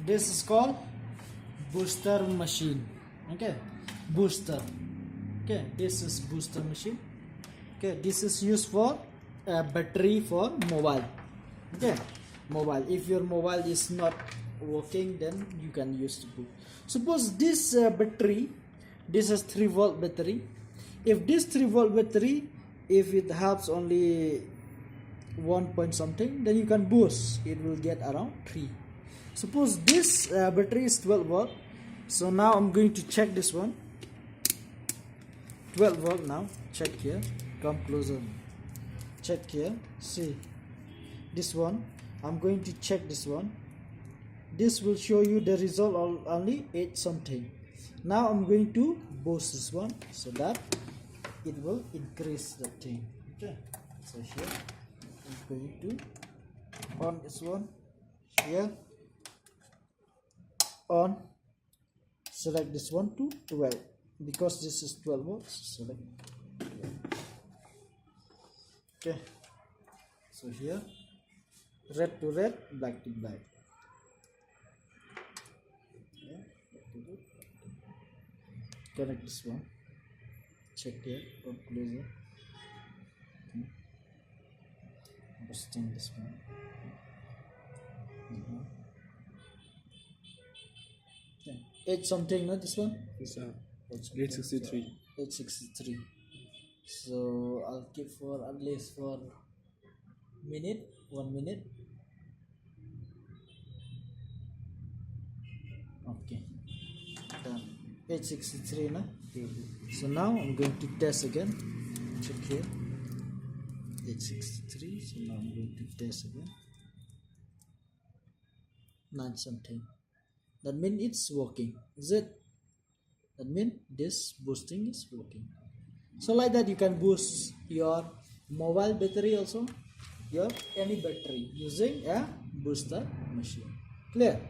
This is called booster machine. Okay, booster. Okay, this is booster machine. Okay, this is used for battery for mobile. Okay, mobile. If your mobile is not working, then you can use the boot. Suppose this battery, this is 3-volt battery. If this 3-volt battery, if it helps only 1 point something, then you can boost. It will get around 3. Suppose this battery is 12 volt. So now I'm going to check this one. 12 volt now. Check here. Come closer. Check here. See this one. I'm going to check this one. This will show you the result only 8 something. Now I'm going to boost this one so that it will increase the thing. Okay. So here I'm going to on this one. Here on. Select this one to 12 because this is 12 volts. Select 12. Okay. So here red to red, black to black. Yeah, connect this one. Check here. Come closer. Boosting this one. Okay. 8 something, not this one? Yes, 863. 863. So I'll keep for at least for minute, 1 minute. Okay, done. 863 na. So now I'm going to test again. Check here. 863. So now I'm going to test again. 9 something. That means it's working. Is it? That means this boosting is working. So like that you can boost your mobile battery also, your any battery using a booster machine. Clear?